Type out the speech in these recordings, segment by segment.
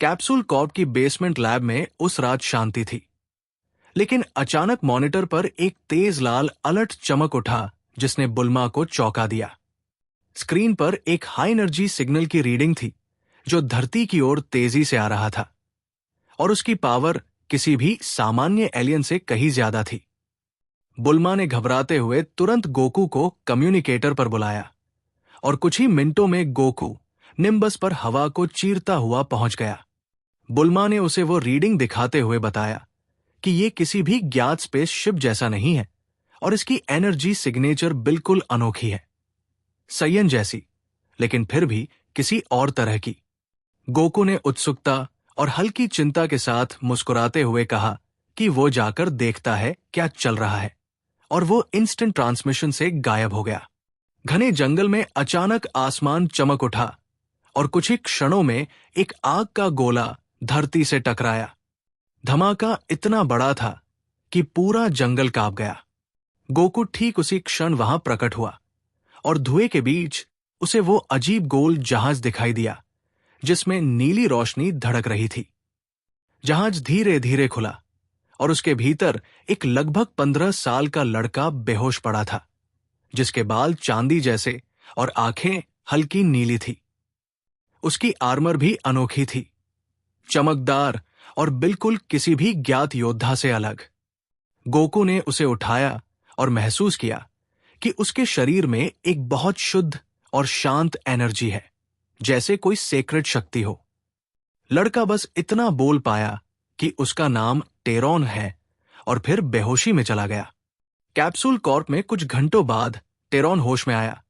Capsule Corp की basement lab में उस रात शांति थी, लेकिन अचानक मॉनिटर पर एक तेज लाल अलर्ट चमक उठा जिसने बुल्मा को चौंका दिया। स्क्रीन पर एक हाई एनर्जी सिग्नल की रीडिंग थी जो धरती की ओर तेजी से आ रहा था, और उसकी पावर किसी भी सामान्य एलियन से कहीं ज्यादा थी। बुल्मा ने घबराते हुए तुरंत गोकू को कम्युनिकेटर पर बुलाया, और कुछ ही मिनटों में गोकू निम्बस पर हवा को चीरता हुआ पहुंच गया। बुल्मा ने उसे वो रीडिंग दिखाते हुए बताया कि ये किसी भी ज्ञात स्पेसशिप जैसा नहीं है, और इसकी एनर्जी सिग्नेचर बिल्कुल अनोखी है, सयन जैसी, लेकिन फिर भी किसी और तरह की। गोकू ने उत्सुकता और हल्की चिंता के साथ मुस्कुराते हुए कहा कि वो जाकर देखता है क्या चल रहा है, और वो इंस्टेंट ट्रांसमिशन से गायब हो गया। घने जंगल में अचानक आसमान चमक उठा, और कुछ ही क्षणों में एक आग का गोला धरती से टकराया। धमाका इतना बड़ा था कि पूरा जंगल कांप गया। गोकू ठीक उसी क्षण वहां प्रकट हुआ, और धुएं के बीच उसे वो अजीब गोल जहाज दिखाई दिया जिसमें नीली रोशनी धड़क रही थी। जहाज धीरे धीरे खुला, और उसके भीतर एक लगभग 15 साल का लड़का बेहोश पड़ा था, जिसके बाल चांदी जैसे और आंखें हल्की नीली थी। उसकी आर्मर भी अनोखी थी, चमकदार और बिल्कुल किसी भी ज्ञात योद्धा से अलग। गोकू ने उसे उठाया और महसूस किया कि उसके शरीर में एक बहुत शुद्ध और शांत एनर्जी है, जैसे कोई सेक्रेट शक्ति हो। लड़का बस इतना बोल पाया कि उसका नाम टेरॉन है, और फिर बेहोशी में चला गया। कैप्सूल कॉर्प में कुछ घंटों बाद टेरॉन होश में आया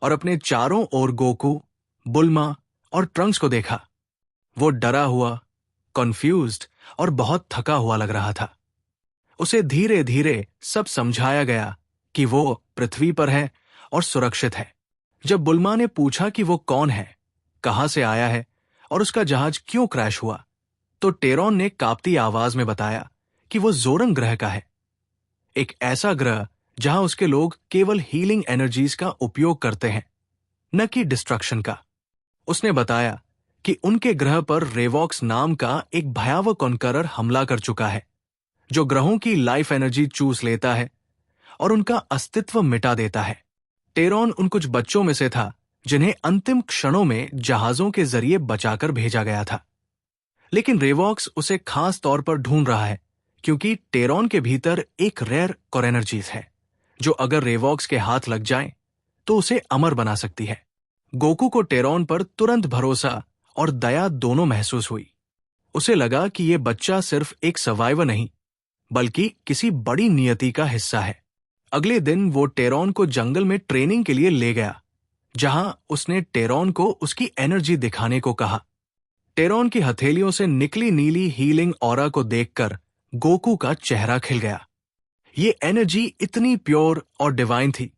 और अपने चारों ओर गोकू, बुल्मा और ट्रंक्स को देखा। वो डरा हुआ, कॉन्फ्यूज्ड और बहुत थका हुआ लग रहा था। उसे धीरे धीरे सब समझाया गया कि वो पृथ्वी पर है और सुरक्षित है। जब बुल्मा ने पूछा कि वो कौन है, कहां से आया है और उसका जहाज क्यों क्रैश हुआ, तो टेरॉन ने कांपती आवाज में बताया कि वो जोरंग ग्रह का है, एक ऐसा ग्रह जहां उसके लोग केवल हीलिंग एनर्जीज का उपयोग करते हैं, न कि डिस्ट्रक्शन का। उसने बताया कि उनके ग्रह पर रेवॉक्स नाम का एक भयावह कॉन्करर हमला कर चुका है, जो ग्रहों की लाइफ एनर्जी चूस लेता है और उनका अस्तित्व मिटा देता है। टेरॉन उन कुछ बच्चों में से था जिन्हें अंतिम क्षणों में जहाजों के जरिए बचाकर भेजा गया था। लेकिन रेवॉक्स उसे खास तौर पर ढूंढ रहा है, क्योंकि टेरॉन के भीतर एक रेयर कोर एनर्जीज है जो अगर रेवॉक्स के हाथ लग जाए तो उसे अमर बना सकती है। गोकू को टेरॉन पर तुरंत भरोसा और दया दोनों महसूस हुई। उसे लगा कि यह बच्चा सिर्फ एक सर्वाइवर नहीं, बल्कि किसी बड़ी नियति का हिस्सा है। अगले दिन वो टेरॉन को जंगल में ट्रेनिंग के लिए ले गया, जहां उसने टेरॉन को उसकी एनर्जी दिखाने को कहा। टेरॉन की हथेलियों से निकली नीली हीलिंग ऑरा को देखकर गोकू का चेहरा खिल गया। ये एनर्जी इतनी प्योर और डिवाइन थी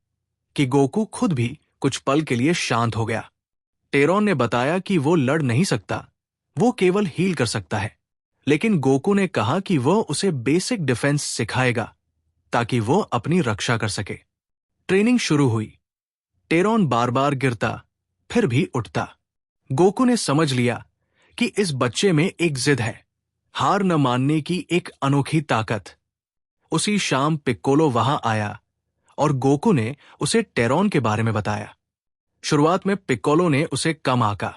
कि गोकू खुद भी कुछ पल के लिए शांत हो गया। टेरॉन ने बताया कि वो लड़ नहीं सकता, वो केवल हील कर सकता है। लेकिन गोकू ने कहा कि वो उसे बेसिक डिफेंस सिखाएगा ताकि वो अपनी रक्षा कर सके। ट्रेनिंग शुरू हुई। टेरॉन बार बार गिरता, फिर भी उठता। गोकू ने समझ लिया कि इस बच्चे में एक जिद है, हार न मानने की एक अनोखी ताकत। उसी शाम पिक्कोलो वहां आया और गोकू ने उसे टेरॉन के बारे में बताया। शुरुआत में पिक्कोलो ने उसे कम आंका,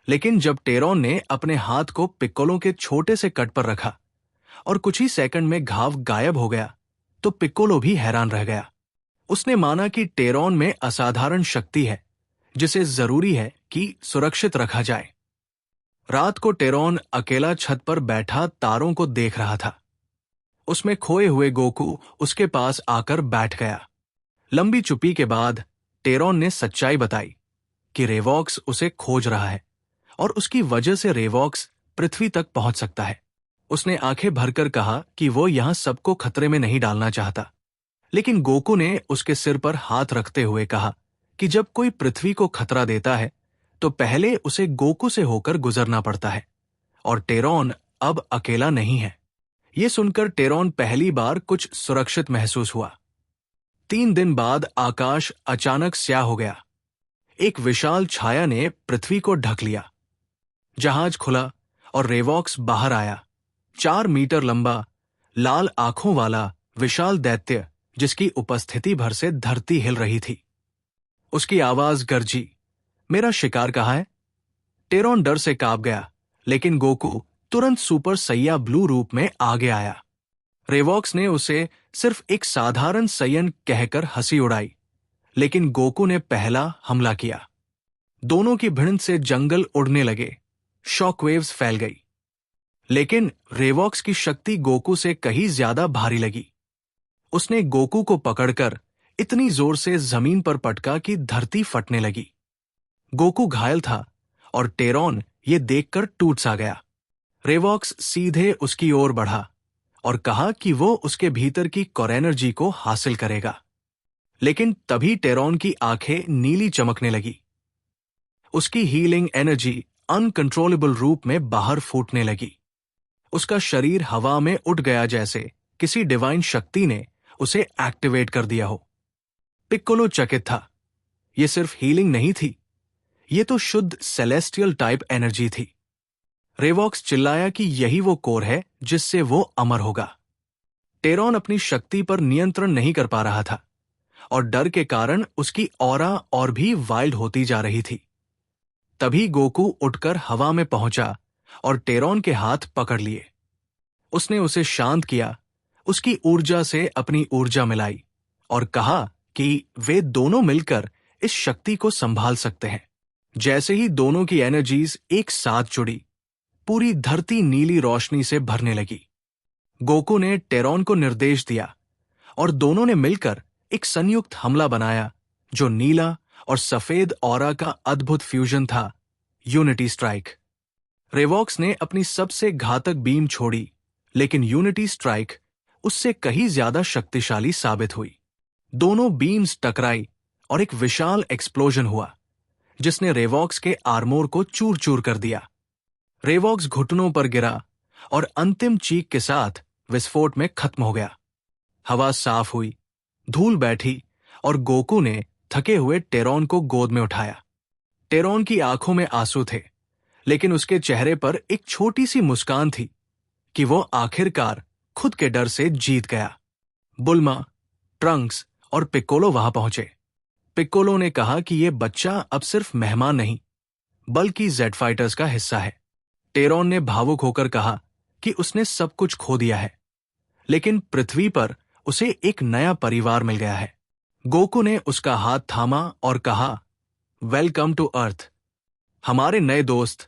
लेकिन जब टेरॉन ने अपने हाथ को पिक्कोलो के छोटे से कट पर रखा और कुछ ही सेकंड में घाव गायब हो गया, तो पिक्कोलो भी हैरान रह गया। उसने माना कि टेरॉन में असाधारण शक्ति है जिसे जरूरी है कि सुरक्षित रखा जाए। रात को टेरॉन अकेला छत पर बैठा तारों को देख रहा था। उसमें खोए हुए गोकू उसके पास आकर बैठ गया। लंबी चुप्पी के बाद टेरॉन ने सच्चाई बताई कि रेवॉक्स उसे खोज रहा है और उसकी वजह से रेवॉक्स पृथ्वी तक पहुंच सकता है। उसने आंखें भरकर कहा कि वो यहां सबको खतरे में नहीं डालना चाहता, लेकिन गोकू ने उसके सिर पर हाथ रखते हुए कहा कि जब कोई पृथ्वी को खतरा देता है तो पहले उसे गोकू से होकर गुजरना पड़ता है, और टेरॉन अब अकेला नहीं है। यह सुनकर टेरॉन पहली बार कुछ सुरक्षित महसूस हुआ। 3 दिन बाद आकाश अचानक स्याह हो गया। एक विशाल छाया ने पृथ्वी को ढक लिया। जहाज खुला और रेवॉक्स बाहर आया। 4 मीटर लंबा, लाल आंखों वाला विशाल दैत्य जिसकी उपस्थिति भर से धरती हिल रही थी। उसकी आवाज गरजी, मेरा शिकार कहाँ है? टेरॉन डर से कांप गया, लेकिन गोकू तुरंत सुपर सैया ब्लू रूप में आगे आया। रेवॉक्स ने उसे सिर्फ एक साधारण सैयन कहकर हंसी उड़ाई, लेकिन गोकू ने पहला हमला किया। दोनों की भिड़ंत से जंगल उड़ने लगे, शॉकवेव्स फैल गई। लेकिन रेवॉक्स की शक्ति गोकू से कहीं ज्यादा भारी लगी। उसने गोकू को पकड़कर इतनी जोर से जमीन पर पटका कि धरती फटने लगी। गोकू घायल था और टेरॉन ये देखकर टूट सा गया। रेवॉक्स सीधे उसकी ओर बढ़ा और कहा कि वो उसके भीतर की कोर एनर्जी को हासिल करेगा। लेकिन तभी टेरॉन की आंखें नीली चमकने लगी। उसकी हीलिंग एनर्जी अनकंट्रोलेबल रूप में बाहर फूटने लगी। उसका शरीर हवा में उठ गया, जैसे किसी डिवाइन शक्ति ने उसे एक्टिवेट कर दिया हो। पिक्कोलो चकित था। यह सिर्फ हीलिंग नहीं थी, यह तो शुद्ध सेलेस्टियल टाइप एनर्जी थी। रेवॉक्स चिल्लाया कि यही वो कोर है जिससे वो अमर होगा। टेरॉन अपनी शक्ति पर नियंत्रण नहीं कर पा रहा था और डर के कारण उसकी ऑरा और भी वाइल्ड होती जा रही थी। तभी गोकू उठकर हवा में पहुंचा और टेरॉन के हाथ पकड़ लिए। उसने उसे शांत किया, उसकी ऊर्जा से अपनी ऊर्जा मिलाई और कहा कि वे दोनों मिलकर इस शक्ति को संभाल सकते हैं। जैसे ही दोनों की एनर्जीज एक साथ जुड़ी, पूरी धरती नीली रोशनी से भरने लगी। गोकू ने टेरॉन को निर्देश दिया और दोनों ने मिलकर एक संयुक्त हमला बनाया जो नीला और सफेद ऑरा का अद्भुत फ्यूजन था, यूनिटी स्ट्राइक। रेवॉक्स ने अपनी सबसे घातक बीम छोड़ी, लेकिन यूनिटी स्ट्राइक उससे कहीं ज्यादा शक्तिशाली साबित हुई। दोनों बीम्स टकराई और एक विशाल एक्सप्लोजन हुआ जिसने रेवॉक्स के आर्मोर को चूर चूर कर दिया। रेवॉक्स घुटनों पर गिरा और अंतिम चीख के साथ विस्फोट में खत्म हो गया। हवा साफ हुई, धूल बैठी और गोकू ने थके हुए टेरॉन को गोद में उठाया। टेरॉन की आंखों में आंसू थे, लेकिन उसके चेहरे पर एक छोटी सी मुस्कान थी कि वो आखिरकार खुद के डर से जीत गया। बुल्मा, ट्रंक्स और पिक्कोलो वहां पहुंचे। पिक्कोलो ने कहा कि यह बच्चा अब सिर्फ मेहमान नहीं, बल्कि जेड फाइटर्स का हिस्सा है। टेरॉन ने भावुक होकर कहा कि उसने सब कुछ खो दिया है, लेकिन पृथ्वी पर उसे एक नया परिवार मिल गया है। गोकू ने उसका हाथ थामा और कहा, वेलकम टू अर्थ। हमारे नए दोस्त